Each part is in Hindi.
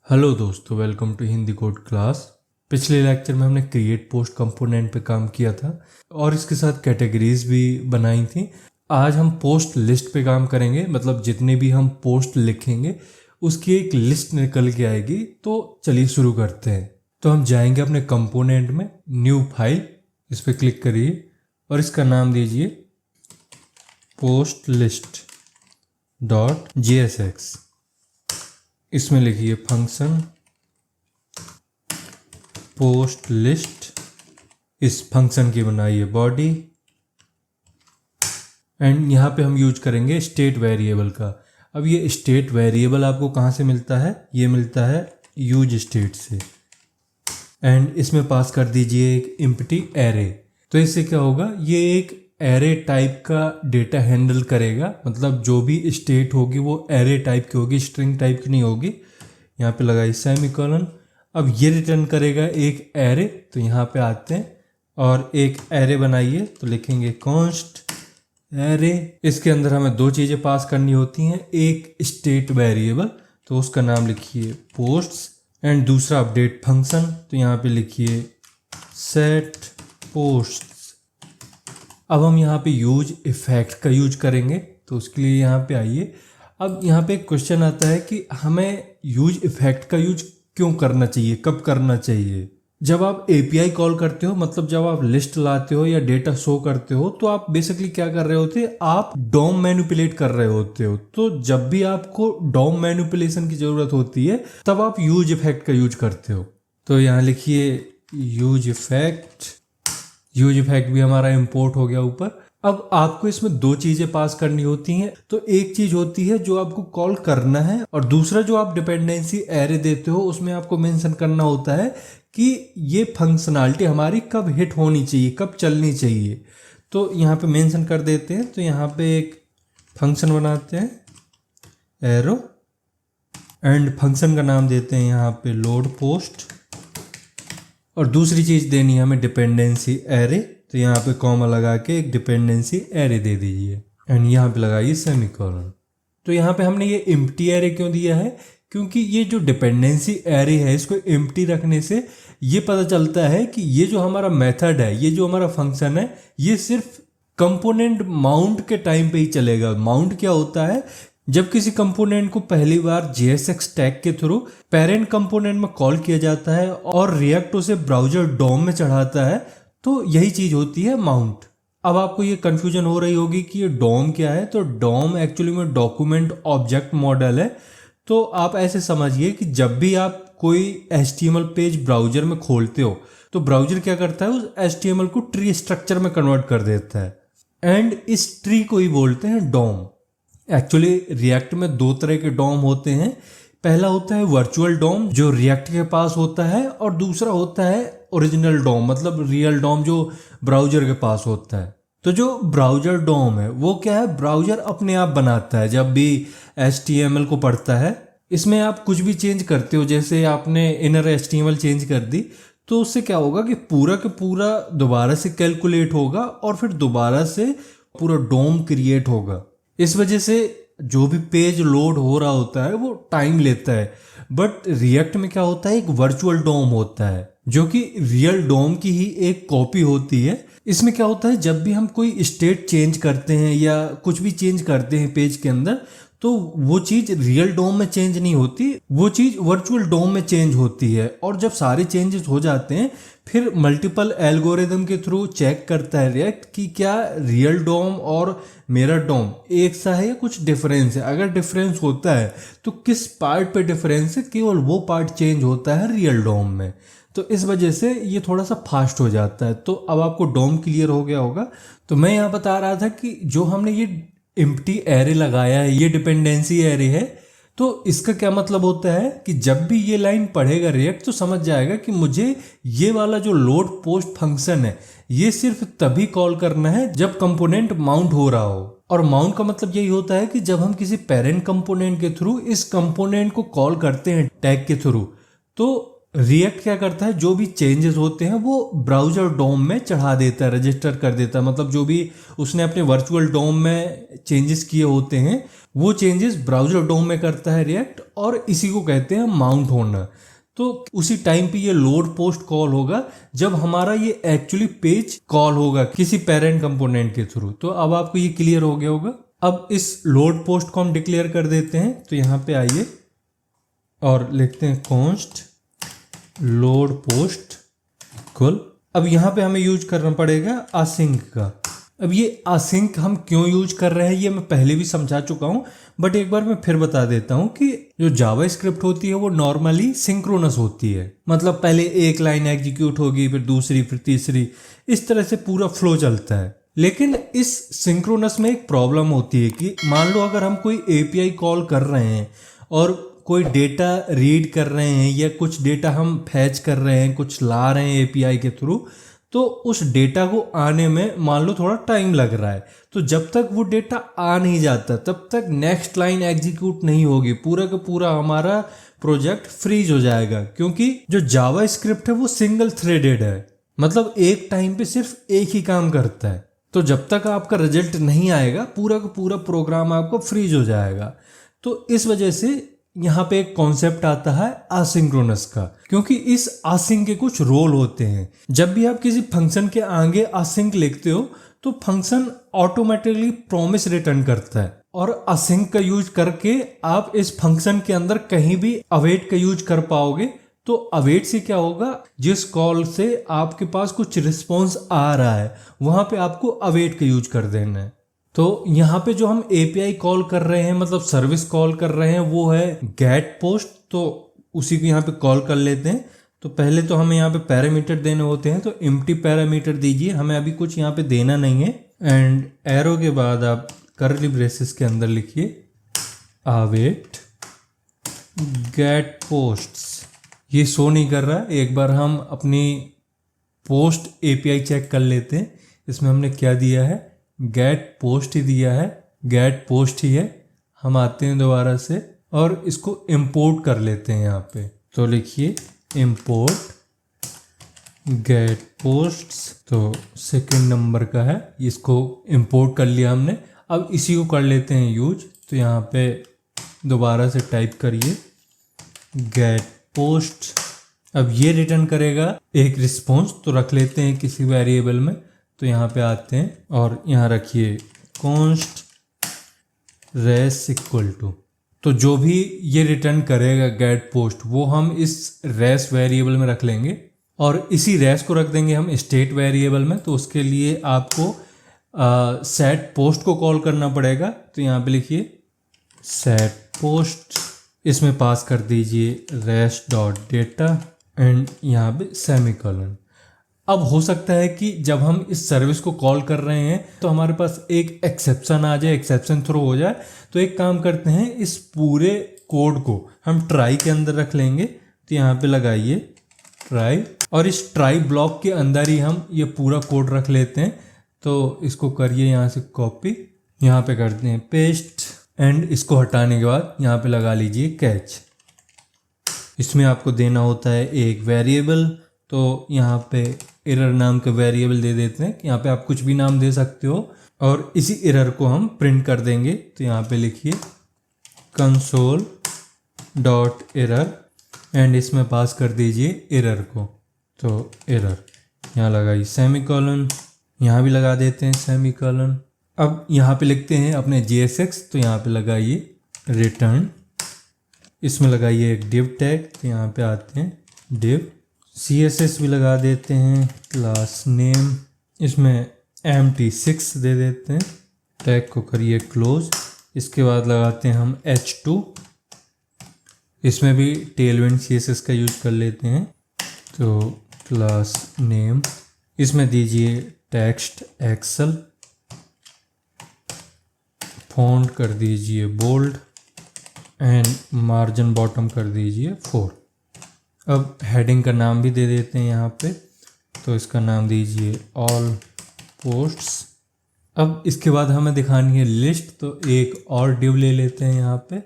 हेलो दोस्तों, welcome to Hindi code class. पिछले लेक्चर में हमने क्रिएट पोस्ट कंपोनेंट पे काम किया था और इसके साथ कैटेगरीज भी बनाई थी। आज हम पोस्ट लिस्ट पे काम करेंगे, मतलब जितने भी हम पोस्ट लिखेंगे उसकी एक लिस्ट निकल के आएगी। तो चलिए शुरू करते हैं। तो हम जाएंगे अपने कंपोनेंट में, न्यू फाइल, इस पर क्लिक करिए और इसका नाम दीजिए पोस्ट लिस्ट .jsx। इसमें लिखिए फंक्शन पोस्ट लिस्ट। इस फंक्शन की बनाइए बॉडी एंड यहाँ पे हम यूज करेंगे स्टेट वेरिएबल का। अब ये स्टेट वेरिएबल आपको कहाँ से मिलता है? ये मिलता है यूज स्टेट से। एंड इसमें पास कर दीजिए एक एम्प्टी एरे। तो इससे क्या होगा, ये एक एरे टाइप का डेटा हैंडल करेगा, मतलब जो भी स्टेट होगी वो एरे टाइप की होगी, स्ट्रिंग टाइप की नहीं होगी। यहाँ पे लगाइए सेमीकोलन। अब ये रिटर्न करेगा एक एरे। तो यहाँ पे आते हैं और एक एरे बनाइए, तो लिखेंगे कॉन्स्ट एरे। इसके अंदर हमें दो चीज़ें पास करनी होती हैं, एक स्टेट वेरिएबल, तो उसका नाम लिखिए पोस्ट्स, एंड दूसरा अपडेट फंक्शन, तो यहाँ पे लिखिए सेट पोस्ट्स। अब हम यहाँ पे यूज इफेक्ट का यूज करेंगे, तो उसके लिए यहाँ पे आइए। अब यहाँ पे एक क्वेश्चन आता है कि हमें यूज इफेक्ट का यूज क्यों करना चाहिए, कब करना चाहिए? जब आप एपीआई कॉल करते हो, मतलब जब आप लिस्ट लाते हो या डेटा शो करते हो, तो आप बेसिकली क्या कर रहे होते हैं, आप डॉम मैनिपुलेट कर रहे होते हो। तो जब भी आपको डॉम मैनिपुलेशन की जरूरत होती है तब आप यूज इफेक्ट का यूज करते हो। तो यहाँ लिखिए यूज इफेक्ट। यूज इफेक्ट भी हमारा इंपोर्ट हो गया ऊपर। अब आपको इसमें दो चीजें पास करनी होती हैं। तो एक चीज होती है जो आपको कॉल करना है, और दूसरा जो आप डिपेंडेंसी एरे देते हो उसमें आपको मेंशन करना होता है कि ये फंक्शनैलिटी हमारी कब हिट होनी चाहिए, कब चलनी चाहिए। तो यहाँ पे मेंशन कर देते हैं। तो यहाँ पे एक फंक्शन बनाते हैं एरो, एंड फंक्शन का नाम देते हैं यहाँ पे लोड पोस्ट, और दूसरी चीज़ देनी है हमें डिपेंडेंसी एरे। तो यहाँ पे कॉमा लगा के एक डिपेंडेंसी एरे दे दीजिए, एंड यहाँ पे लगाइए सेमीकोलन। तो यहाँ पे हमने ये एम्प्टी एरे क्यों दिया है? क्योंकि ये जो डिपेंडेंसी एरे है, इसको एम्प्टी रखने से ये पता चलता है कि ये जो हमारा मेथड है, ये जो हमारा फंक्शन है, ये सिर्फ कंपोनेंट माउंट के टाइम पे ही चलेगा। माउंट क्या होता है? जब किसी कंपोनेंट को पहली बार JSX टैग के थ्रू पेरेंट कंपोनेंट में कॉल किया जाता है और रिएक्ट उसे ब्राउजर डॉम में चढ़ाता है, तो यही चीज होती है माउंट। अब आपको ये कंफ्यूजन हो रही होगी कि ये डॉम क्या है। तो डॉम एक्चुअली में डॉक्यूमेंट ऑब्जेक्ट मॉडल है। तो आप ऐसे समझिए कि जब भी आप कोई HTML पेज ब्राउजर में खोलते हो, तो ब्राउजर क्या करता है, उस HTML को ट्री स्ट्रक्चर में कन्वर्ट कर देता है, एंड इस ट्री को ही बोलते हैं डॉम। एक्चुअली रिएक्ट में दो तरह के डॉम होते हैं। पहला होता है वर्चुअल डॉम, जो रिएक्ट के पास होता है, और दूसरा होता है ओरिजिनल डॉम, मतलब रियल डॉम जो ब्राउजर के पास होता है। तो जो ब्राउजर डॉम है वो क्या है, ब्राउजर अपने आप बनाता है जब भी HTML को पढ़ता है। इसमें आप कुछ भी चेंज करते हो, जैसे आपने इनर HTML चेंज कर दी, तो उससे क्या होगा कि पूरा का पूरा दोबारा से कैलकुलेट होगा और फिर दोबारा से पूरा डॉम क्रिएट होगा। इस वजह से जो भी पेज लोड हो रहा होता है वो टाइम लेता है। बट रिएक्ट में क्या होता है, एक वर्चुअल डॉम होता है जो कि रियल डॉम की ही एक कॉपी होती है। इसमें क्या होता है, जब भी हम कोई स्टेट चेंज करते हैं या कुछ भी चेंज करते हैं पेज के अंदर, तो वो चीज रियल डोम में चेंज नहीं होती, वो चीज वर्चुअल डोम में चेंज होती है। और जब सारे चेंजेस हो जाते हैं, फिर मल्टीपल एल्गोरिदम के थ्रू चेक करता है रिएक्ट कि क्या रियल डोम और मेरा डोम एक सा है या कुछ डिफरेंस है। अगर डिफरेंस होता है तो किस पार्ट पे डिफरेंस है, केवल वो पार्ट चेंज होता है रियल डोम में। तो इस वजह से ये थोड़ा सा फास्ट हो जाता है। तो अब आपको डोम क्लियर हो गया होगा। तो मैं यहाँ बता रहा था कि जो हमने ये एम्प्टी एरे लगाया है, ये डिपेंडेंसी एरे है। तो इसका क्या मतलब होता है कि जब भी ये लाइन पढ़ेगा रिएक्ट, तो समझ जाएगा कि मुझे ये वाला जो लोड पोस्ट फंक्शन है, ये सिर्फ तभी कॉल करना है जब कंपोनेंट माउंट हो रहा हो। और माउंट का मतलब यही होता है कि जब हम किसी पेरेंट कंपोनेंट के थ्रू इस कंपोनेंट को कॉल करते हैं टैग के थ्रू, तो रिएक्ट क्या करता है, जो भी चेंजेस होते हैं वो ब्राउजर डोम में चढ़ा देता है, रजिस्टर कर देता है। मतलब जो भी उसने अपने वर्चुअल डोम में चेंजेस किए होते हैं वो चेंजेस ब्राउजर डोम में करता है रिएक्ट, और इसी को कहते हैं माउंट होना। तो उसी टाइम पे ये लोड पोस्ट कॉल होगा जब हमारा ये एक्चुअली पेज कॉल होगा किसी पेरेंट कंपोनेंट के थ्रू। तो अब आपको ये क्लियर हो गया होगा। अब इस लोड पोस्ट को हम डिक्लेयर कर देते हैं। तो यहाँ पे आइए और लिखते हैं कॉन्स्ट लोड पोस्ट इक्वल। अब यहाँ पे हमें यूज करना पड़ेगा असिंक का। अब ये असिंक हम क्यों यूज कर रहे हैं ये मैं पहले भी समझा चुका हूँ, बट एक बार मैं फिर बता देता हूँ कि जो जावा स्क्रिप्ट होती है वो नॉर्मली सिंक्रोनस होती है। मतलब पहले एक लाइन एग्जीक्यूट होगी, फिर दूसरी, फिर तीसरी, इस तरह से पूरा फ्लो चलता है। लेकिन इस सिंक्रोनस में एक प्रॉब्लम होती है कि मान लो अगर हम कोई एपीआई कॉल कर रहे हैं और कोई डेटा रीड कर रहे हैं या कुछ डेटा हम फैच कर रहे हैं, कुछ ला रहे हैं एपीआई के थ्रू, तो उस डेटा को आने में मान लो थोड़ा टाइम लग रहा है। तो जब तक वो डेटा आ नहीं जाता तब तक नेक्स्ट लाइन एग्जीक्यूट नहीं होगी, पूरा का पूरा हमारा प्रोजेक्ट फ्रीज हो जाएगा। क्योंकि जो जावा स्क्रिप्ट है वो सिंगल थ्रेडेड है, मतलब एक टाइम पे सिर्फ एक ही काम करता है। तो जब तक आपका रिजल्ट नहीं आएगा पूरा का पूरा प्रोग्राम आपका फ्रीज हो जाएगा। तो इस वजह से यहाँ पे एक कॉन्सेप्ट आता है असिंक्रोनस का, क्योंकि इस असिंक के कुछ रोल होते हैं। जब भी आप किसी फंक्शन के आगे असिंक लिखते हो तो फंक्शन ऑटोमेटिकली प्रॉमिस रिटर्न करता है, और असिंक का यूज करके आप इस फंक्शन के अंदर कहीं भी अवेट का यूज कर पाओगे। तो अवेट से क्या होगा, जिस कॉल से आपके पास कुछ रिस्पॉन्स आ रहा है वहां पे आपको अवेट का यूज कर देना है। तो यहाँ पे जो हम एपीआई कॉल कर रहे हैं, मतलब सर्विस कॉल कर रहे हैं, वो है गेट पोस्ट। तो उसी को यहाँ पे कॉल कर लेते हैं। तो पहले तो हमें यहाँ पे पैरामीटर देने होते हैं, तो एम्प्टी पैरामीटर दीजिए, हमें अभी कुछ यहाँ पे देना नहीं है। एंड एरो के बाद आप कर्ली ब्रेसेस के अंदर लिखिए अवेट गेट पोस्ट्स। ये शो नहीं कर रहा है, एक बार हम अपनी पोस्ट एपीआई चेक कर लेते हैं। इसमें हमने क्या दिया है, गेट पोस्ट ही दिया है, गेट पोस्ट ही है। हम आते हैं दोबारा से और इसको इंपोर्ट कर लेते हैं यहाँ पे। तो लिखिए इंपोर्ट गेट पोस्ट्स, तो सेकंड नंबर का है, इसको इंपोर्ट कर लिया हमने। अब इसी को कर लेते हैं यूज। तो यहाँ पे दोबारा से टाइप करिए गेट पोस्ट। अब ये रिटर्न करेगा एक रिस्पॉन्स, तो रख लेते हैं किसी वेरिएबल में। तो यहाँ पे आते हैं और यहाँ रखिए कॉन्स्ट रेस इक्वल टू। तो जो भी ये रिटर्न करेगा गेट पोस्ट वो हम इस रेस वेरिएबल में रख लेंगे, और इसी रेस को रख देंगे हम स्टेट वेरिएबल में। तो उसके लिए आपको सेट पोस्ट को कॉल करना पड़ेगा। तो यहाँ पे लिखिए सेट पोस्ट, इसमें पास कर दीजिए रेस डॉट डेटा एंड यहाँ पे सेमीकोलन। अब हो सकता है कि जब हम इस सर्विस को कॉल कर रहे हैं तो हमारे पास एक एक्सेप्शन आ जाए, एक्सेप्शन थ्रो हो जाए। तो एक काम करते हैं, इस पूरे कोड को हम ट्राई के अंदर रख लेंगे। तो यहाँ पे लगाइए ट्राई, और इस ट्राई ब्लॉक के अंदर ही हम ये पूरा कोड रख लेते हैं। तो इसको करिए यहाँ से कॉपी, यहाँ पे करते हैं पेस्ट, एंड इसको हटाने के बाद यहाँ पे लगा लीजिए कैच। इसमें आपको देना होता है एक वेरिएबल। तो यहाँ पे एरर नाम का वेरिएबल दे देते हैं। यहाँ पे आप कुछ भी नाम दे सकते हो, और इसी एरर को हम प्रिंट कर देंगे। तो यहाँ पे लिखिए कंसोल डॉट एरर, एंड इसमें पास कर दीजिए एरर को। तो एरर यहाँ लगाइए सेमीकोलन, यहाँ भी लगा देते हैं सेमीकोलन। अब यहाँ पे लिखते हैं अपने JSX। तो यहाँ पे लगाइए रिटर्न, इसमें लगाइए एक डिव टैग। तो यहाँ पे आते हैं डिव, CSS भी लगा देते हैं, क्लास नेम इसमें empty6 दे देते हैं, टैग को करिए क्लोज। इसके बाद लगाते हैं हम H2, इसमें भी टेलविंड CSS का यूज कर लेते हैं। तो क्लास नेम इसमें दीजिए टेक्स्ट एक्सेल, फॉन्ट कर दीजिए बोल्ड, एंड मार्जिन बॉटम कर दीजिए 4। अब हेडिंग का नाम भी दे देते हैं यहाँ पे। तो इसका नाम दीजिए ऑल पोस्ट्स। अब इसके बाद हमें दिखानी है लिस्ट। तो एक और डिव ले लेते हैं यहाँ पे,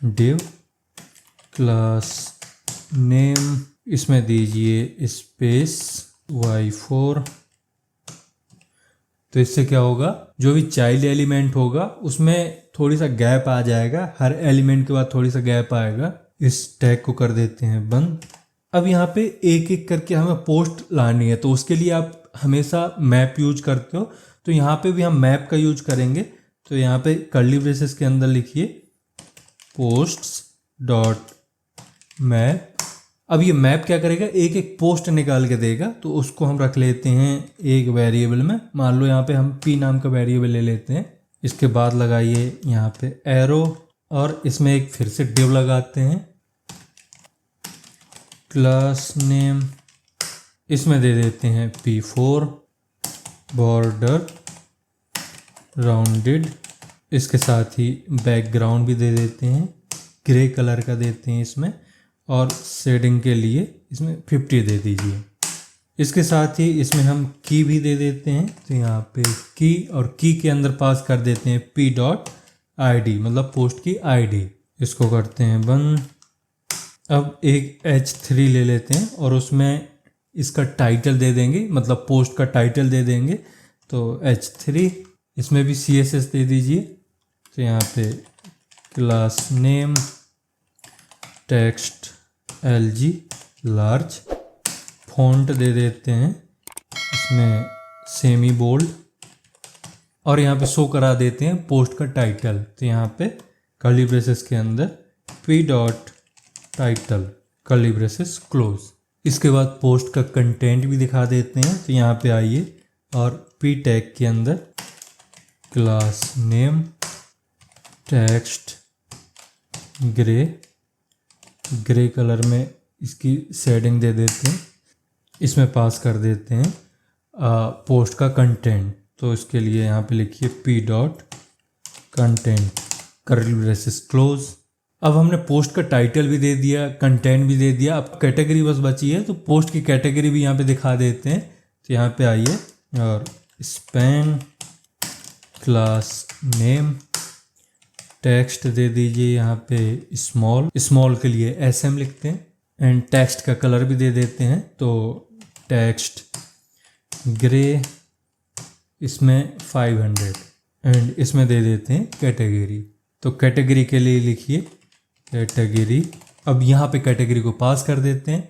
डिव क्लास नेम, इसमें दीजिए स्पेस y4। तो इससे क्या होगा, जो भी चाइल्ड एलिमेंट होगा उसमें थोड़ी सा गैप आ जाएगा, हर एलिमेंट के बाद थोड़ी सा गैप आएगा। इस टैग को कर देते हैं बंद। अब यहाँ पे एक एक करके हमें पोस्ट लानी है, तो उसके लिए आप हमेशा मैप यूज करते हो, तो यहाँ पे भी हम मैप का यूज करेंगे। तो यहाँ पे कर्ली ब्रेसेस के अंदर लिखिए पोस्ट्स डॉट मैप। अब ये मैप क्या करेगा, एक एक पोस्ट निकाल के देगा, तो उसको हम रख लेते हैं एक वेरिएबल में। मान लो यहाँ पे हम p नाम का वेरिएबल ले लेते हैं। इसके बाद लगाइए यहाँ पे एरो, और इसमें एक फिर से डिव लगाते हैं क्लास नेम, इसमें दे देते हैं p4 बॉर्डर राउंडेड। इसके साथ ही बैकग्राउंड भी दे देते हैं, ग्रे कलर का देते हैं इसमें, और शेडिंग के लिए इसमें 50 दे दीजिए। इसके साथ ही इसमें हम की भी दे देते हैं, तो यहाँ पे की, और की के अंदर पास कर देते हैं p.id, मतलब पोस्ट की आईडी। इसको करते हैं बंद। अब एक h3 ले लेते हैं और उसमें इसका टाइटल दे देंगे, मतलब पोस्ट का टाइटल दे देंगे। तो h3, इसमें भी CSS दे दीजिए। तो यहाँ पे class name text LG large, font दे देते हैं इसमें सेमी बोल्ड, और यहाँ पे शो करा देते हैं पोस्ट का टाइटल। तो यहाँ पे कर्ली ब्रेसेस के अंदर p.title कर्ली ब्रेसेस क्लोज। इसके बाद पोस्ट का कंटेंट भी दिखा देते हैं। तो यहाँ पे आइए और p टैग के अंदर class name text grey colour में इसकी शेडिंग दे देते हैं। इसमें पास कर देते हैं पोस्ट का कंटेंट। तो इसके लिए यहाँ पे लिखिए p.content कर्ली ब्रेसेस क्लोज। अब हमने पोस्ट का टाइटल भी दे दिया, कंटेंट भी दे दिया, अब कैटेगरी बस बची है, तो पोस्ट की कैटेगरी भी यहाँ पे दिखा देते हैं। तो यहाँ पे आइए और स्पैन क्लास नेम टेक्स्ट दे दीजिए, यहाँ पे स्मॉल के लिए SM लिखते हैं, एंड टेक्स्ट का कलर भी दे देते हैं। तो टेक्स्ट ग्रे, इसमें 500, एंड इसमें दे देते हैं कैटेगरी। तो कैटेगरी के लिए लिखिए कैटेगरी। अब यहाँ पे कैटेगरी को पास कर देते हैं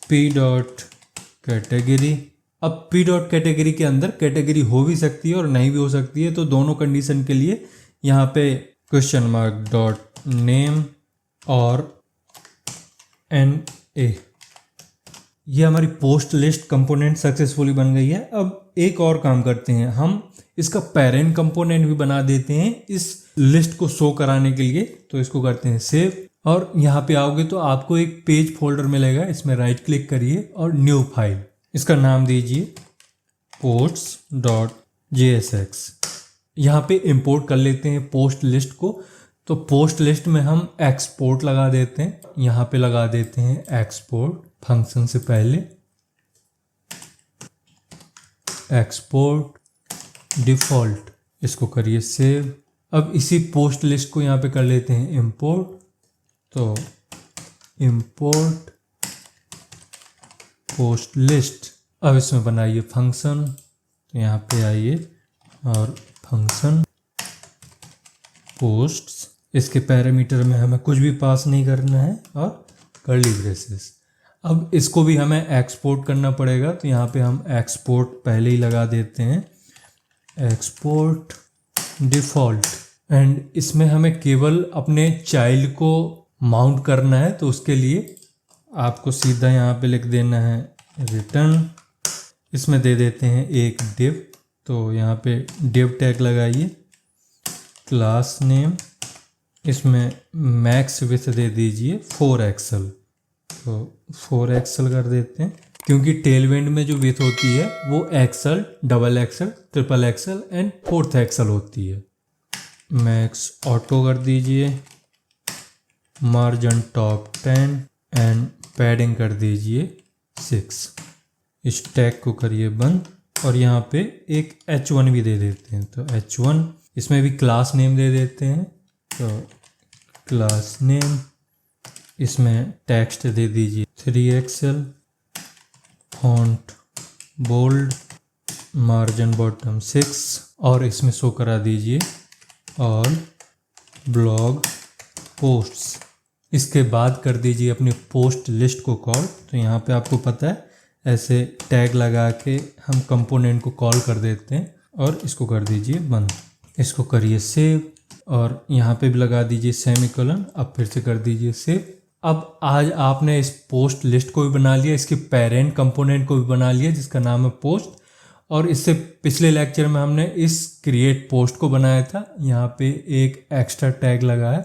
p.category। अब p.category के अंदर कैटेगरी हो भी सकती है और नहीं भी हो सकती है, तो दोनों कंडीशन के लिए यहाँ पे क्वेश्चन मार्क डॉट नेम और NA। ये हमारी पोस्ट लिस्ट कंपोनेंट सक्सेसफुली बन गई है। अब एक और काम करते हैं, हम इसका पेरेंट कंपोनेंट भी बना देते हैं इस लिस्ट को शो कराने के लिए। तो इसको करते हैं सेव, और यहाँ पे आओगे तो आपको एक पेज फोल्डर मिलेगा, इसमें राइट क्लिक करिए और न्यू फाइल, इसका नाम दीजिए posts.jsx। यहाँ पे इंपोर्ट कर लेते हैं पोस्ट लिस्ट को। तो पोस्ट लिस्ट में हम एक्सपोर्ट लगा देते हैं, यहाँ पे लगा देते हैं एक्सपोर्ट फंक्शन से पहले, एक्सपोर्ट डिफ़ॉल्ट, इसको करिए सेव। अब इसी पोस्ट लिस्ट को यहाँ पे कर लेते हैं इंपोर्ट। तो इंपोर्ट पोस्ट लिस्ट। अब इसमें बनाइए फंक्शन, तो यहाँ पे आइए और फंक्शन पोस्ट्स, इसके पैरामीटर में हमें कुछ भी पास नहीं करना है, और कर्ली ब्रेसेस। अब इसको भी हमें एक्सपोर्ट करना पड़ेगा, तो यहाँ पे हम एक्सपोर्ट पहले ही लगा देते हैं, एक्सपोर्ट डिफ़ॉल्ट। एंड इसमें हमें केवल अपने चाइल्ड को माउंट करना है, तो उसके लिए आपको सीधा यहाँ पे लिख देना है रिटर्न। इसमें दे देते हैं एक डिव, तो यहाँ पे डिव टैग लगाइए, क्लास नेम, इसमें मैक्स विथ दे दीजिए 4XL। तो 4XL कर देते हैं, क्योंकि टेलविंड में जो विथ होती है वो XL, XXL, XXL and 4th XL होती है। मैक्स ऑटो कर दीजिए, मार्जिन टॉप 10 एंड पैडिंग कर दीजिए 6। इस टैग को करिए बंद, और यहाँ पे एक H1 भी दे देते हैं। तो H1, इसमें भी क्लास नेम दे देते हैं। तो क्लास नेम इसमें टेक्स्ट दे दीजिए 3XL, font bold, margin bottom 6 और इसमें शो करा दीजिए और ब्लॉग पोस्ट्स। इसके बाद कर दीजिए अपनी पोस्ट लिस्ट को कॉल। तो यहाँ पे आपको पता है ऐसे टैग लगा के हम कंपोनेंट को कॉल कर देते हैं और इसको कर दीजिए बंद। इसको करिए सेव और यहाँ पे भी लगा दीजिए सेमीकोलन। अब फिर से कर दीजिए सेव। अब आज आपने इस पोस्ट लिस्ट को भी बना लिया, इसके पेरेंट कंपोनेंट को भी बना लिया जिसका नाम है पोस्ट। और इससे पिछले लेक्चर में हमने इस क्रिएट पोस्ट को बनाया था। यहाँ पे एक एक्स्ट्रा टैग लगा है,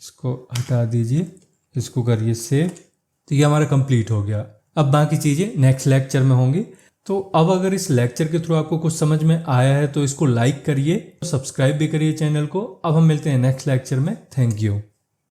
इसको हटा दीजिए, इसको करिए सेव। तो ये हमारा कंप्लीट हो गया। अब बाकी चीज़ें नेक्स्ट लेक्चर में होंगी। तो अब अगर इस लेक्चर के थ्रू आपको कुछ समझ में आया है तो इसको लाइक करिए, सब्सक्राइब भी करिए चैनल को। अब हम मिलते हैं नेक्स्ट लेक्चर में। Thank you.